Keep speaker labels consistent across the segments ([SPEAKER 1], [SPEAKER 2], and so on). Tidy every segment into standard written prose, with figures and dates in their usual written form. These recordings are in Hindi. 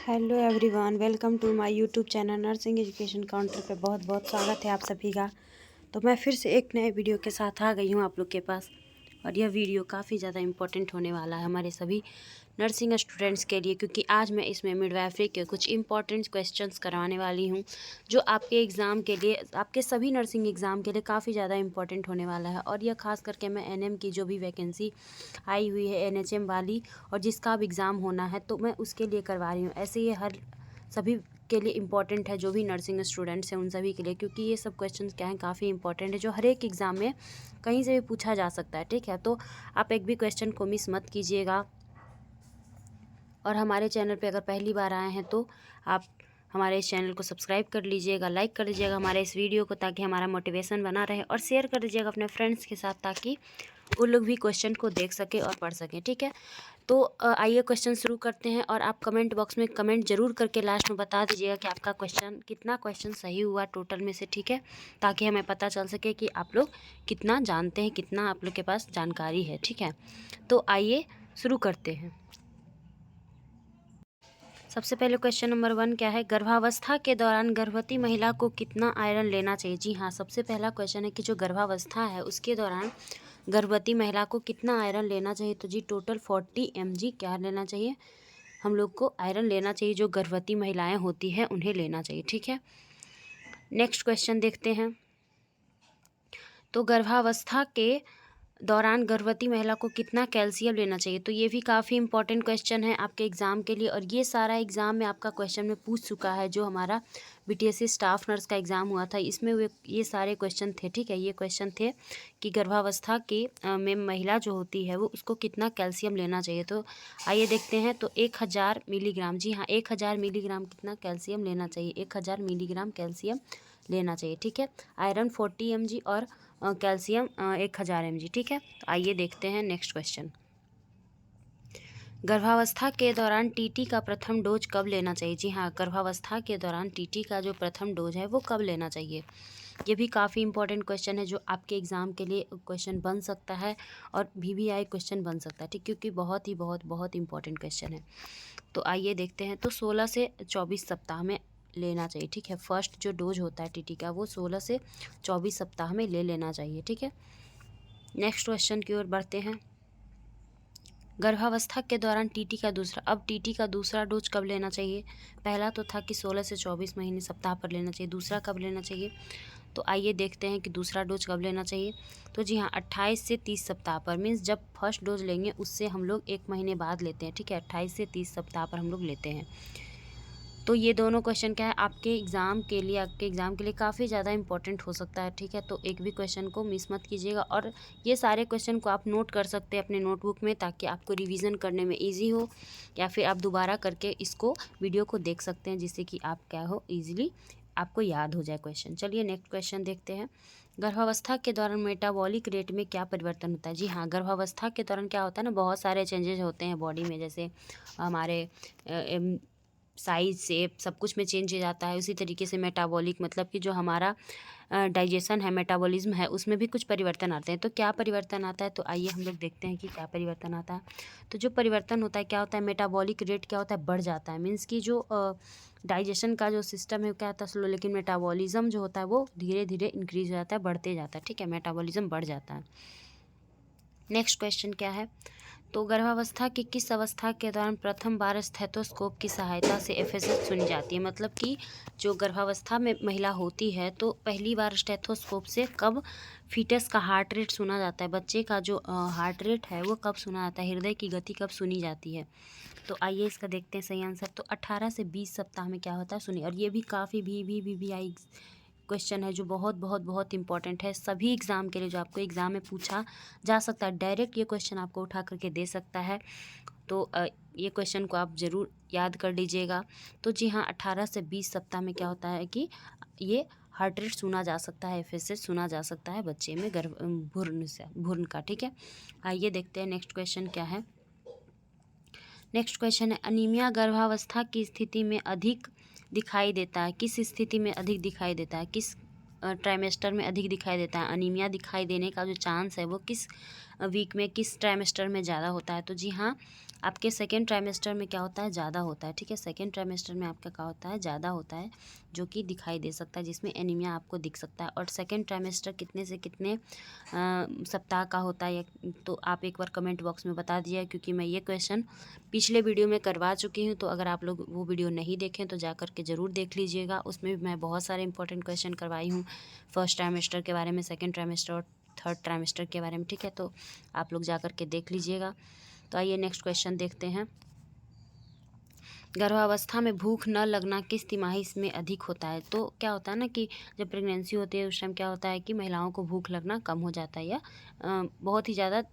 [SPEAKER 1] Hello everyone, welcome to my YouTube channel nursing education counter पे बहुत बहुत स्वागत है आप सभी का। तो मैं फिर से एक नए वीडियो के साथ आ गई हूँ आप लोग के पास, और यह वीडियो काफ़ी ज़्यादा इम्पोर्टेंट होने वाला है हमारे सभी नर्सिंग स्टूडेंट्स के लिए, क्योंकि आज मैं इसमें मिडवाइफरी के कुछ इंपॉर्टेंट क्वेश्चंस करवाने वाली हूँ जो आपके एग्ज़ाम के लिए, आपके सभी नर्सिंग एग्ज़ाम के लिए काफ़ी ज़्यादा इंपॉर्टेंट होने वाला है। और यह खास करके मैं एनएम की जो भी वैकेंसी आई हुई है एनएचएम वाली, और जिसका अब एग्ज़ाम होना है, तो मैं उसके लिए करवा रही हूँ। ऐसे ये हर सभी के लिए इम्पॉर्टेंट है, जो भी नर्सिंग स्टूडेंट्स हैं उन सभी के लिए, क्योंकि ये सब क्वेश्चंस क्या हैं, काफ़ी इंपॉर्टेंट है, जो हर एक एग्ज़ाम में कहीं से भी पूछा जा सकता है। ठीक है, तो आप एक भी क्वेश्चन को मिस मत कीजिएगा। और हमारे चैनल पे अगर पहली बार आए हैं तो आप हमारे इस चैनल को सब्सक्राइब कर लीजिएगा, लाइक कर लीजिएगा हमारे इस वीडियो को, ताकि हमारा मोटिवेशन बना रहे, और शेयर कर दीजिएगा अपने फ्रेंड्स के साथ, ताकि वो लोग भी क्वेश्चन को देख सके और पढ़ सकें। ठीक है, तो आइए क्वेश्चन शुरू करते हैं। और आप कमेंट बॉक्स में कमेंट जरूर करके लास्ट में बता दीजिएगा कि आपका कितना क्वेश्चन सही हुआ टोटल में से। ठीक है, ताकि हमें पता चल सके कि आप लोग कितना जानते हैं, कितना आप लोग के पास जानकारी है। ठीक है, तो आइए शुरू करते हैं। सबसे पहले क्वेश्चन नंबर 1 क्या है, गर्भावस्था के दौरान गर्भवती महिला को कितना आयरन लेना चाहिए। जी हाँ, सबसे पहला क्वेश्चन है कि जो गर्भावस्था है उसके दौरान गर्भवती महिला को कितना आयरन लेना चाहिए। तो जी टोटल 40 mg क्या लेना चाहिए, हम लोग को आयरन लेना चाहिए, जो गर्भवती महिलाएं होती हैं उन्हें लेना चाहिए। ठीक है, नेक्स्ट क्वेश्चन देखते हैं। तो गर्भावस्था के दौरान गर्भवती महिला को कितना कैल्शियम लेना चाहिए। तो ये भी काफ़ी इंपॉर्टेंट क्वेश्चन है आपके एग्ज़ाम के लिए, और ये सारा एग्ज़ाम में आपका क्वेश्चन में पूछ चुका है। जो हमारा बीटीएससी स्टाफ नर्स का एग्ज़ाम हुआ था, इसमें ये सारे क्वेश्चन थे। ठीक है, ये क्वेश्चन थे कि गर्भावस्था के में महिला जो होती है वो उसको कितना कैल्शियम लेना चाहिए। तो आइए देखते हैं। तो 1000 मिलीग्राम, जी हाँ 1000 मिलीग्राम कितना कैल्शियम लेना चाहिए, 1000 मिलीग्राम कैल्शियम लेना चाहिए। ठीक है, आयरन 40 mg और कैल्शियम 1000 mg। ठीक है, तो आइए देखते हैं नेक्स्ट क्वेश्चन। गर्भावस्था के दौरान टीटी का प्रथम डोज कब लेना चाहिए। जी हाँ, गर्भावस्था के दौरान टीटी का जो प्रथम डोज है वो कब लेना चाहिए। ये भी काफ़ी इंपॉर्टेंट क्वेश्चन है, जो आपके एग्ज़ाम के लिए क्वेश्चन बन सकता है और VVI क्वेश्चन बन सकता है। ठीक, क्योंकि बहुत इंपॉर्टेंट क्वेश्चन है। तो आइए देखते हैं। तो 16 से 24 सप्ताह में लेना चाहिए। ठीक है, फर्स्ट जो डोज होता है टीटी का वो 16 से 24 सप्ताह में ले लेना चाहिए। ठीक है, नेक्स्ट क्वेश्चन की ओर बढ़ते हैं। गर्भावस्था के दौरान टीटी का दूसरा डोज कब लेना चाहिए। पहला तो था कि 16 से 24 महीने सप्ताह पर लेना चाहिए, दूसरा कब लेना चाहिए। तो आइए देखते हैं कि दूसरा डोज कब लेना चाहिए। तो जी हाँ 28 से 30 सप्ताह पर, मीन्स जब फर्स्ट डोज लेंगे उससे हम लोग 1 महीने बाद लेते हैं। ठीक है, 28 से 30 सप्ताह पर हम लोग लेते हैं। तो ये दोनों क्वेश्चन क्या है आपके एग्ज़ाम के लिए काफ़ी ज़्यादा इंपॉर्टेंट हो सकता है। ठीक है, तो एक भी क्वेश्चन को मिस मत कीजिएगा, और ये सारे क्वेश्चन को आप नोट कर सकते हैं अपने नोटबुक में, ताकि आपको रिवीजन करने में इजी हो, या फिर आप दोबारा करके इसको वीडियो को देख सकते हैं, जिससे कि आप क्या हो ईजिली आपको याद हो जाए क्वेश्चन। चलिए नेक्स्ट क्वेश्चन देखते हैं। गर्भावस्था के दौरान मेटाबॉलिक रेट में क्या परिवर्तन होता है। जी हाँ, गर्भावस्था के दौरान क्या होता है ना, बहुत सारे चेंजेस होते हैं बॉडी में, जैसे हमारे साइज़ शेप सब कुछ में चेंज हो जाता है। उसी तरीके से मेटाबॉलिक मतलब कि जो हमारा डाइजेशन है, मेटाबॉलिज्म है, उसमें भी कुछ परिवर्तन आते हैं। तो क्या परिवर्तन आता है, तो आइए हम लोग देखते हैं कि क्या परिवर्तन आता है। तो जो परिवर्तन होता है क्या होता है, मेटाबॉलिक रेट क्या होता है, बढ़ जाता है। मीन्स कि जो डाइजेशन का जो सिस्टम है वो क्या होता है, स्लो, लेकिन मेटाबॉलिज्म जो होता है वो धीरे धीरे इंक्रीज हो जाता है, बढ़ते जाता है। ठीक है, मेटाबॉलिज्म बढ़ जाता है। नेक्स्ट क्वेश्चन क्या है। तो गर्भावस्था की किस अवस्था के दौरान प्रथम बार स्टेथोस्कोप की सहायता से FSH सुनी जाती है। मतलब कि जो गर्भावस्था में महिला होती है तो पहली बार स्टेथोस्कोप से कब फीटस का हार्ट रेट सुना जाता है, बच्चे का जो हार्ट रेट है वो कब सुना जाता है, हृदय की गति कब सुनी जाती है। तो आइए इसका देखते हैं सही आंसर। तो 18 से 20 सप्ताह में क्या होता है, सुनिए। और ये भी काफ़ी VVI क्वेश्चन है, जो बहुत इंपॉर्टेंट है सभी एग्ज़ाम के लिए, जो आपको एग्ज़ाम में पूछा जा सकता है। डायरेक्ट ये क्वेश्चन आपको उठा करके दे सकता है, तो ये क्वेश्चन को आप ज़रूर याद कर लीजिएगा। तो जी हाँ 18 से 20 सप्ताह में क्या होता है कि ये हार्ट रेट सुना जा सकता है, FSH सुना जा सकता है बच्चे में भ्रूण का। ठीक है, आइए देखते हैं नेक्स्ट क्वेश्चन क्या है। नेक्स्ट क्वेश्चन है, अनीमिया गर्भावस्था की स्थिति में अधिक दिखाई देता है। किस स्थिति में अधिक दिखाई देता है, किस ट्राइमेस्टर में अधिक दिखाई देता है। अनीमिया दिखाई देने का जो चांस है वो किस वीक में, किस ट्राइमेस्टर में ज़्यादा होता है। तो जी हाँ आपके सेकेंड ट्राइमेस्टर में क्या होता है, ज़्यादा होता है, ठीक है। सेकेंड ट्राइमेस्टर में आपका क्या होता है, ज़्यादा होता है, जो कि दिखाई दे सकता है, जिसमें एनीमिया आपको दिख सकता है। और सेकेंड ट्राइमेस्टर कितने से कितने सप्ताह का होता है, तो आप एक बार कमेंट बॉक्स में बता दीजिए, क्योंकि मैं ये क्वेश्चन पिछले वीडियो में करवा चुकी हूँ। तो अगर आप लोग वो वीडियो नहीं देखें तो जा कर के ज़रूर देख लीजिएगा। उसमें भी मैं बहुत सारे इंपॉर्टेंट क्वेश्चन करवाई हूँ, फर्स्ट ट्राइमेस्टर के बारे में, सेकेंड ट्राइमेस्टर और थर्ड ट्राइमेस्टर के बारे में, ठीक है। तो आप लोग जा कर के देख लीजिएगा। तो आइए नेक्स्ट क्वेश्चन देखते हैं। गर्भावस्था में भूख न लगना किस तिमाही में अधिक होता है? तो क्या होता है ना कि जब प्रेगनेंसी होती है उस टाइम क्या होता है कि महिलाओं को भूख लगना कम हो जाता है, या बहुत ही ज़्यादा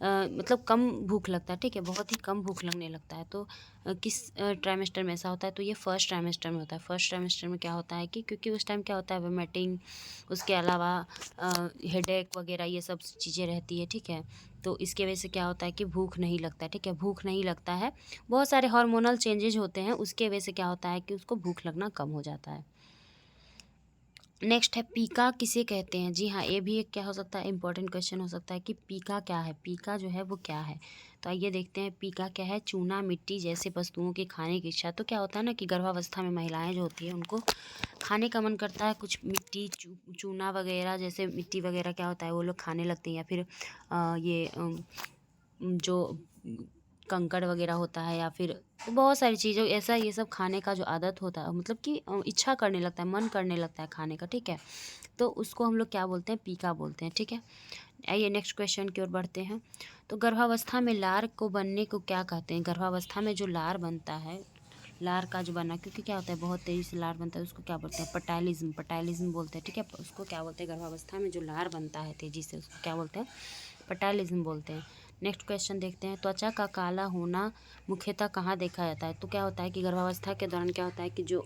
[SPEAKER 1] मतलब कम भूख लगता है, ठीक है, बहुत ही कम भूख लगने लगता है। तो किस ट्राइमेस्टर में ऐसा होता है? तो ये फर्स्ट ट्राइमेस्टर में होता है। फर्स्ट ट्राइमेस्टर में क्या होता है कि क्योंकि उस टाइम क्या होता है, वोमिटिंग, उसके अलावा हेडेक वगैरह ये सब चीज़ें रहती है, ठीक है। तो इसके वजह से क्या होता है कि भूख नहीं लगता है, ठीक है, भूख नहीं लगता है। बहुत सारे हार्मोनल चेंजेज होते हैं, उसके वजह से क्या होता है कि उसको भूख लगना कम हो जाता है। नेक्स्ट है पीका किसे कहते हैं? जी हाँ, ये भी एक क्या हो सकता है, इंपॉर्टेंट क्वेश्चन हो सकता है कि पीका क्या है, पीका जो है वो क्या है। तो आइए देखते हैं पीका क्या है। चूना, मिट्टी जैसे वस्तुओं के खाने की इच्छा। तो क्या होता है ना कि गर्भावस्था में महिलाएं जो होती है उनको खाने का मन करता है, कुछ मिट्टी चूना वगैरह, जैसे मिट्टी वगैरह क्या होता है वो लोग खाने लगते हैं, या फिर जो कंकड़ वगैरह होता है, या फिर बहुत सारी चीज़ों ऐसा, ये सब खाने का जो आदत होता है, मतलब कि इच्छा करने लगता है, मन करने लगता है खाने का, ठीक है। तो उसको हम लोग क्या बोलते हैं, पीका बोलते हैं, ठीक है। आइए नेक्स्ट क्वेश्चन की ओर बढ़ते हैं। तो गर्भावस्था में लार को बनने को क्या कहते हैं? गर्भावस्था में जो लार बनता है, लार का जो बना, क्योंकि क्या होता है बहुत तेज़ी से लार बनता है, उसको क्या बोलते हैं, पटाइलिज्म, पटाइलिज्म बोलते हैं, ठीक है। उसको क्या बोलते हैं, गर्भावस्था में जो लार बनता है तेज़ी से, उसको क्या बोलते हैं, पटाइलिज्म बोलते हैं। नेक्स्ट क्वेश्चन देखते हैं। त्वचा का काला होना मुख्यतः कहाँ देखा जाता है? तो क्या होता है कि गर्भावस्था के दौरान क्या होता है कि जो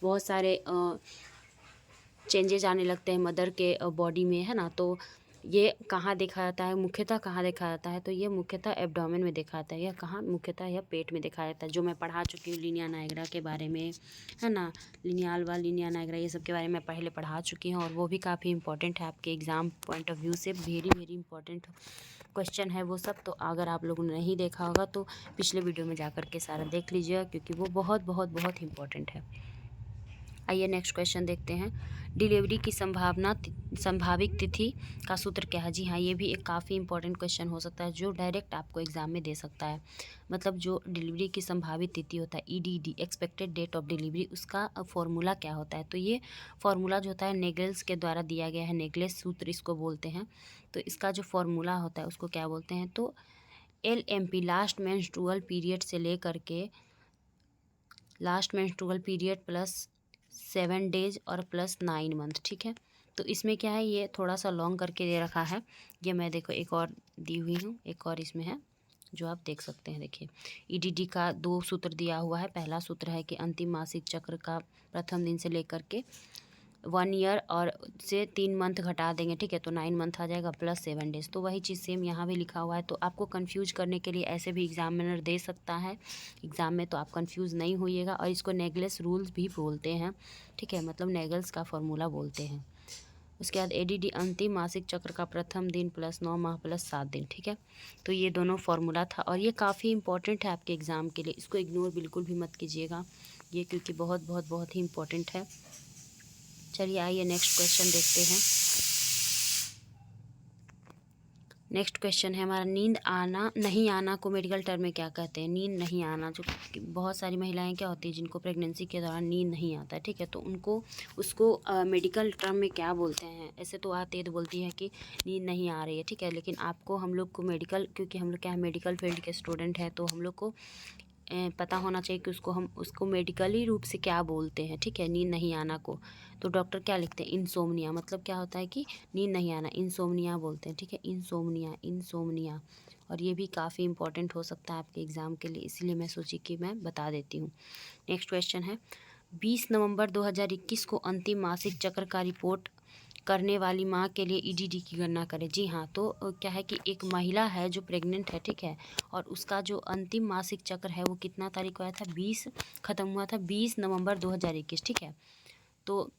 [SPEAKER 1] बहुत सारे चेंजेज आने लगते हैं मदर के बॉडी में, है ना। तो ये कहाँ देखा जाता है, मुख्यतः कहाँ देखा जाता है? तो ये मुख्यतः एब्डोमेन में देखा जाता है। यह कहाँ, मुख्यतः यह पेट में देखा जाता है, जो मैं पढ़ा चुकी हूँ लीनिया नायग्रा के बारे में, है ना। लिनियाल्वा, लीनिया नायग्रा, ये सब के बारे में पहले पढ़ा चुकी हूँ, और वो भी काफ़ी इंपॉर्टेंट है आपके एग्ज़ाम पॉइंट ऑफ व्यू से, वेरी वेरी इंपॉर्टेंट क्वेश्चन है वो सब। तो अगर आप लोगों ने नहीं देखा होगा तो पिछले वीडियो में जा कर के सारा देख लीजिएगा, क्योंकि वो बहुत बहुत बहुत इंपॉर्टेंट है। आइए नेक्स्ट क्वेश्चन देखते हैं। डिलीवरी की संभावित तिथि का सूत्र क्या है? जी हाँ, ये भी एक काफ़ी इंपॉर्टेंट क्वेश्चन हो सकता है, जो डायरेक्ट आपको एग्जाम में दे सकता है। मतलब जो डिलीवरी की संभावित तिथि होता है, EDD, expected date of delivery, उसका फॉर्मूला क्या होता है? तो ये फॉर्मूला जो होता है नेगल्स के द्वारा दिया गया है, नेगलेस सूत्र इसको बोलते हैं। तो इसका जो फॉर्मूला होता है उसको क्या बोलते हैं? तो LMP, लास्ट मेंस्ट्रुअल पीरियड से लेकर के last menstrual period plus 7 days और प्लस 9 मंथ, ठीक है। तो इसमें क्या है, ये थोड़ा सा लॉन्ग करके दे रखा है। ये मैं देखो एक और दी हुई हूँ, एक और इसमें है जो आप देख सकते हैं। देखिए EDD का 2 सूत्र दिया हुआ है। पहला सूत्र है कि अंतिम मासिक चक्र का प्रथम दिन से लेकर के 1 ईयर और से 3 मंथ घटा देंगे, ठीक है, तो 9 मंथ आ जाएगा प्लस 7 डेज। तो वही चीज़ सेम यहाँ भी लिखा हुआ है। तो आपको कंफ्यूज करने के लिए ऐसे भी एग्जामिनर दे सकता है एग्ज़ाम में, तो आप कंफ्यूज नहीं होइएगा। और इसको नेगलेस रूल्स भी बोलते हैं, ठीक है, मतलब नेगल्स का फॉर्मूला बोलते हैं। उसके बाद ADD अंतिम मासिक चक्र का प्रथम दिन प्लस 9 माह प्लस 7 दिन, ठीक है। तो ये दोनों फार्मूला था, और ये काफ़ी इंपॉर्टेंट है आपके एग्ज़ाम के लिए। इसको इग्नोर बिल्कुल भी मत कीजिएगा ये, क्योंकि बहुत बहुत बहुत ही इंपॉर्टेंट है। चलिए आइए नेक्स्ट क्वेश्चन देखते हैं। नेक्स्ट क्वेश्चन है हमारा, नींद आना नहीं आना को मेडिकल टर्म में क्या कहते हैं? नींद नहीं आना, जो बहुत सारी महिलाएं क्या होती है जिनको प्रेगनेंसी के दौरान नींद नहीं आता है, ठीक है, तो उनको उसको मेडिकल टर्म में क्या बोलते हैं? ऐसे तो आते तो बोलती है कि नींद नहीं आ रही है, ठीक है, लेकिन आपको, हम लोग को मेडिकल, क्योंकि हम लोग क्या है मेडिकल फील्ड के स्टूडेंट हैं, तो हम लोग को पता होना चाहिए कि उसको मेडिकली रूप से क्या बोलते हैं, ठीक है, नींद नहीं आना को। तो डॉक्टर क्या लिखते हैं? इंसोम्निया, मतलब क्या होता है कि नींद नहीं आना, इंसोम्निया बोलते हैं, ठीक है, इंसोम्निया, इंसोम्निया। और ये भी काफ़ी इंपॉर्टेंट हो सकता है आपके एग्ज़ाम के लिए, इसलिए मैं सोची कि मैं बता देती हूँ। नेक्स्ट क्वेश्चन है, 20 नवंबर 2021 को अंतिम मासिक चक्र का रिपोर्ट करने वाली माँ के लिए EDD की गणना करें। जी हाँ, तो क्या है कि एक महिला है जो प्रेग्नेंट है, ठीक है, और उसका जो अंतिम मासिक चक्र है वो कितना तारीख को आया था? 20 ख़त्म हुआ था 20 नवंबर 2021, ठीक है। तो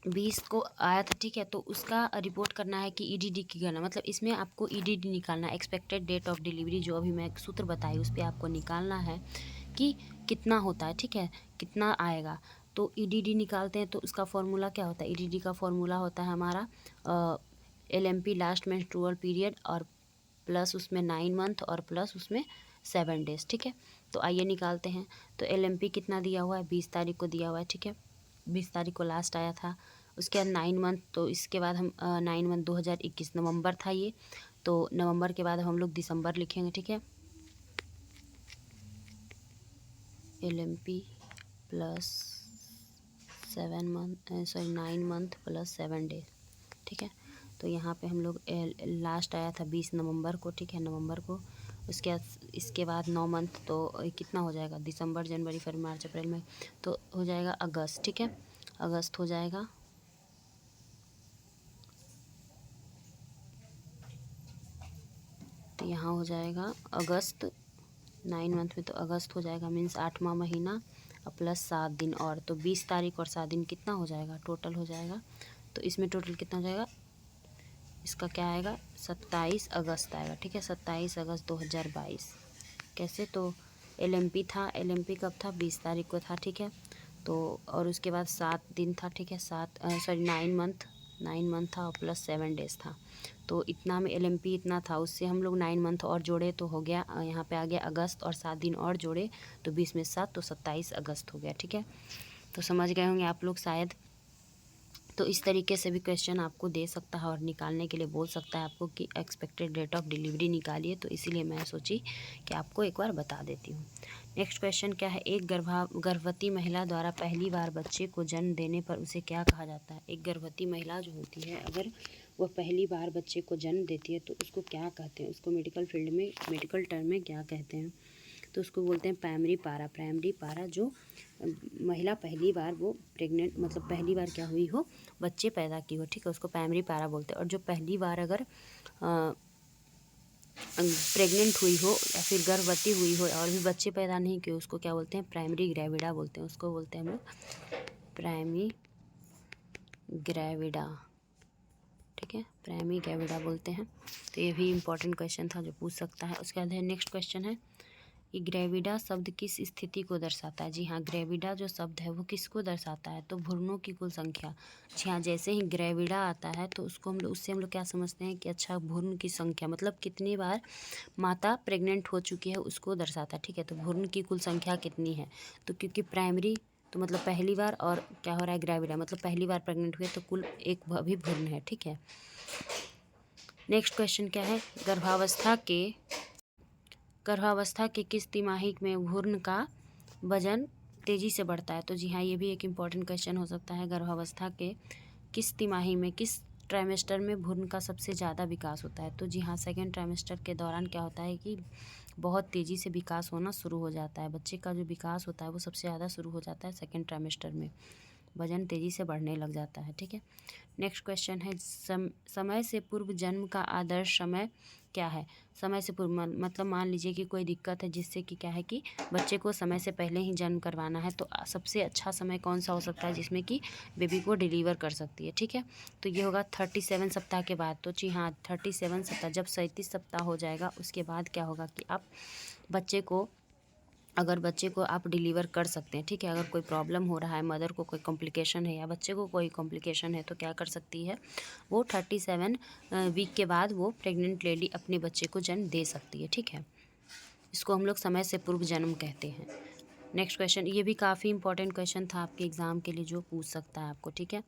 [SPEAKER 1] 20 को आया था, ठीक है। तो उसका रिपोर्ट करना है कि ईडीडी की गणना, मतलब इसमें आपको ईडीडी निकालना है, एक्सपेक्टेड डेट ऑफ डिलीवरी, जो अभी मैं सूत्र बताई उस पर आपको निकालना है कि कितना होता है, ठीक है, कितना आएगा। तो ईडीडी निकालते हैं तो उसका फॉर्मूला क्या होता है, ईडीडी का फॉर्मूला होता है हमारा एलएमपी लास्ट मेंस्ट्रुअल पीरियड और प्लस उसमें 9 मंथ और प्लस उसमें 7 डेज, ठीक है। तो आइए निकालते हैं। तो एलएमपी कितना दिया हुआ है, 20 तारीख को दिया हुआ है, ठीक है, 20 तारीख को लास्ट आया था। उसके बाद 9 मंथ, तो इसके बाद हम 9 मंथ 2021 नवंबर था ये, तो नवंबर के बाद हम लोग दिसंबर लिखेंगे, ठीक है। LMP plus 7 month, sorry 9 month plus 7 days, ठीक है। तो यहाँ पे हम लोग लास्ट आया था 20 नवंबर को, ठीक है, नवंबर को। इसके बाद 9 मंथ, तो कितना हो जाएगा, दिसंबर जनवरी फरवरी मार्च अप्रैल मई, तो हो जाएगा अगस्त, ठीक है, अगस्त हो जाएगा। तो यहाँ हो जाएगा अगस्त, 9 मंथ में तो अगस्त हो जाएगा, मीन्स 8वां महीना और प्लस 7 दिन, और तो 20 तारीख और 7 दिन कितना हो जाएगा, टोटल हो जाएगा। तो इसमें टोटल कितना हो जाएगा, इसका क्या आएगा, 27 अगस्त आएगा, ठीक है, 27 अगस्त 2022। कैसे, तो एलएमपी था, एलएमपी कब था, 20 तारीख को था, ठीक है। तो और उसके बाद 7 दिन था, ठीक है, 9 मंथ था और प्लस 7 डेज था। तो इतना में एलएमपी इतना था, उससे हम लोग 9 मंथ और जोड़े तो हो गया, यहाँ पे आ गया अगस्त, और 7 दिन और जोड़े तो 20 में 7, तो 27 अगस्त हो गया, ठीक है। तो समझ गए होंगे आप लोग शायद। तो इस तरीके से भी क्वेश्चन आपको दे सकता है और निकालने के लिए बोल सकता है आपको कि एक्सपेक्टेड डेट ऑफ डिलीवरी निकालिए, तो इसीलिए मैं सोची कि आपको एक बार बता देती हूँ। नेक्स्ट क्वेश्चन क्या है, एक गर्भवती महिला द्वारा पहली बार बच्चे को जन्म देने पर उसे क्या कहा जाता है। एक गर्भवती महिला जो होती है, अगर वह पहली बार बच्चे को जन्म देती है तो उसको क्या कहते हैं, उसको मेडिकल फील्ड में, मेडिकल टर्म में क्या कहते हैं, तो उसको बोलते हैं प्राइमरी पारा। प्राइमरी पारा, जो महिला पहली बार वो प्रेग्नेंट, मतलब पहली बार क्या हुई हो, बच्चे पैदा की हो, ठीक है, उसको प्राइमरी पारा बोलते हैं। और जो पहली बार अगर प्रेग्नेंट हुई हो या फिर गर्भवती हुई हो और भी बच्चे पैदा नहीं किए, उसको क्या बोलते हैं, प्राइमरी ग्रेविडा बोलते हैं, उसको बोलते हैं हम लोग प्राइमरी ग्रेविडा, ठीक है, प्राइमरी ग्रेविडा बोलते हैं। तो ये भी इंपॉर्टेंट क्वेश्चन था जो पूछ सकता है। उसके बाद नेक्स्ट क्वेश्चन है कि ग्रेविडा शब्द किस स्थिति को दर्शाता है। जी हाँ, ग्रेविडा जो शब्द है वो किसको दर्शाता है, तो भ्रूणों की कुल संख्या। जी हाँ, जैसे ही ग्रेविडा आता है तो उसको हम लोग, उससे हम लोग क्या समझते हैं कि अच्छा, भ्रूण की संख्या, मतलब कितनी बार माता प्रेग्नेंट हो चुकी है उसको दर्शाता है, ठीक है। तो भ्रूण की कुल संख्या कितनी है, तो क्योंकि प्राइमरी तो मतलब पहली बार, और क्या हो रहा है, ग्रेविडा मतलब पहली बार प्रेग्नेंट हुई है, तो कुल एक अभी भ्रूण है, ठीक है। नेक्स्ट क्वेश्चन क्या है, गर्भावस्था के किस तिमाही में भ्रूण का वजन तेजी से बढ़ता है। तो जी हाँ, ये भी एक इम्पॉर्टेंट क्वेश्चन हो सकता है। गर्भावस्था के किस तिमाही में, किस ट्राइमेस्टर में भ्रूण का सबसे ज़्यादा विकास होता है। तो जी हाँ, सेकेंड ट्राइमेस्टर के दौरान क्या होता है कि बहुत तेज़ी से विकास होना शुरू हो जाता है। बच्चे का जो विकास होता है वो सबसे ज़्यादा शुरू हो जाता है सेकेंड ट्राइमेस्टर में, वजन तेज़ी से बढ़ने लग जाता है, ठीक है। नेक्स्ट क्वेश्चन है, समय से पूर्व जन्म का आदर्श समय क्या है। समय से पूर्व मतलब मान लीजिए कि कोई दिक्कत है जिससे कि क्या है कि बच्चे को समय से पहले ही जन्म करवाना है, तो सबसे अच्छा समय कौन सा हो सकता है जिसमें कि बेबी को डिलीवर कर सकती है, ठीक है। तो ये होगा 37 सप्ताह के बाद। तो जी हाँ, 37 सप्ताह, जब 37 सप्ताह हो जाएगा उसके बाद क्या होगा कि आप बच्चे को, अगर बच्चे को आप डिलीवर कर सकते हैं, ठीक है। अगर कोई प्रॉब्लम हो रहा है, मदर को कोई कॉम्प्लिकेशन है या बच्चे को कोई कॉम्प्लिकेशन है, तो क्या कर सकती है वो 37 वीक के बाद वो प्रेग्नेंट लेडी अपने बच्चे को जन्म दे सकती है, ठीक है। इसको हम लोग समय से पूर्व जन्म कहते हैं। नेक्स्ट क्वेश्चन, ये भी काफ़ी इंपॉर्टेंट क्वेश्चन था आपके एग्ज़ाम के लिए जो पूछ सकता है आपको, ठीक है।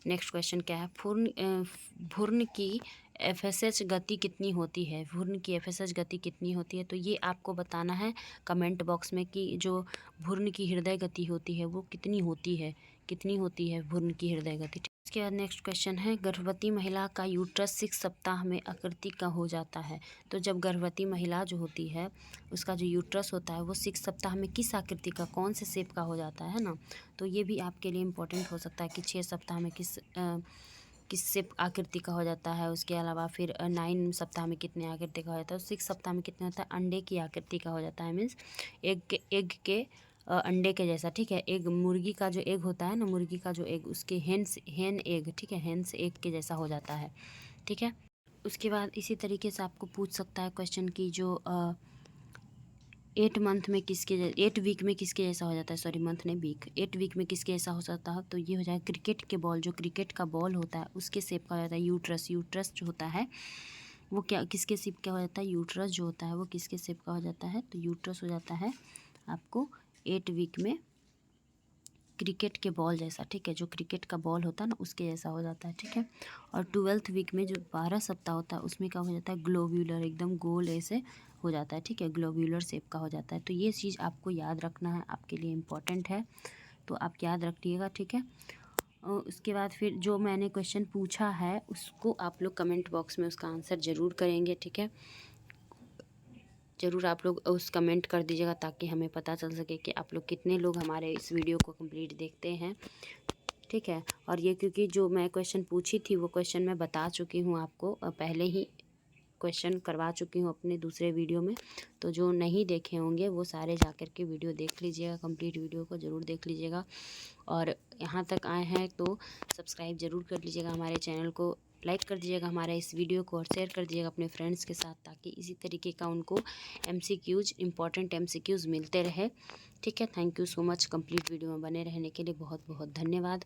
[SPEAKER 1] नेक्स्ट क्वेश्चन क्या है, भ्रूण की एफएसएच गति कितनी होती है। भ्रूण की एफएसएच गति कितनी होती है, तो ये आपको बताना है कमेंट बॉक्स में कि जो भ्रूण की हृदय गति होती है वो कितनी होती है, कितनी होती है भ्रूण की हृदय गति। इसके बाद नेक्स्ट क्वेश्चन है, गर्भवती महिला का यूट्रस 6 सप्ताह में आकृति का हो जाता है। तो जब गर्भवती महिला जो होती है उसका जो यूट्रस होता है वो 6 सप्ताह में किस आकृति का, कौन से शेप का हो जाता है ना। तो ये भी आपके लिए इम्पोर्टेंट हो सकता है कि 6 सप्ताह में किस शेप आकृति का हो जाता है। उसके अलावा फिर 9 सप्ताह में कितने आकृति का हो जाता है, 6 सप्ताह में कितने होता है, अंडे की आकृति का हो जाता है, मीन्स एग के अंडे के जैसा, ठीक है। एक मुर्गी का जो एग होता है ना, मुर्गी का जो एग, उसके हेन एग, ठीक है, हेन्स एग के जैसा हो जाता है, ठीक है। उसके बाद इसी तरीके से आपको पूछ सकता है क्वेश्चन की जो 8 मंथ में किसके 8 वीक में किसके जैसा हो जाता है, सॉरी मंथ नहीं वीक, 8 वीक में किसके जैसा हो जाता है, तो ये हो जाएगा क्रिकेट के बॉल, जो क्रिकेट का बॉल होता है उसके शेप का हो जाता है यूट्रस। यूट्रस जो होता है वो क्या किसके शेप का हो जाता है, यूट्रस जो होता है वो किसके शेप का हो जाता है, तो यूट्रस हो जाता है आपको 8 वीक में क्रिकेट के बॉल जैसा, ठीक है, जो क्रिकेट का बॉल होता है ना उसके जैसा हो जाता है, ठीक है। और 12th वीक में जो 12 सप्ताह होता है उसमें क्या हो जाता है, ग्लोब्यूलर, एकदम गोल ऐसे हो जाता है, ठीक है, ग्लोब्यूलर शेप का हो जाता है। तो ये चीज़ आपको याद रखना है, आपके लिए इम्पोर्टेंट है, तो आप याद रखिएगा, ठीक है। और उसके बाद फिर जो मैंने क्वेश्चन पूछा है उसको आप लोग कमेंट बॉक्स में उसका आंसर ज़रूर करेंगे, ठीक है। ज़रूर आप लोग उस कमेंट कर दीजिएगा ताकि हमें पता चल सके कि आप लोग कितने लोग हमारे इस वीडियो को कंप्लीट देखते हैं, ठीक है। और ये क्योंकि जो मैं क्वेश्चन पूछी थी वो क्वेश्चन मैं बता चुकी हूँ आपको, पहले ही क्वेश्चन करवा चुकी हूँ अपने दूसरे वीडियो में, तो जो नहीं देखे होंगे वो सारे जा कर के वीडियो देख लीजिएगा, कंप्लीट वीडियो को ज़रूर देख लीजिएगा। और यहाँ तक आए हैं तो सब्सक्राइब ज़रूर कर लीजिएगा हमारे चैनल को, लाइक कर दीजिएगा हमारे इस वीडियो को और शेयर कर दीजिएगा अपने फ्रेंड्स के साथ, ताकि इसी तरीके का उनको MCQs, इम्पॉर्टेंट MCQs मिलते रहे, ठीक है। Thank you so much, complete video में बने रहने के लिए बहुत बहुत धन्यवाद।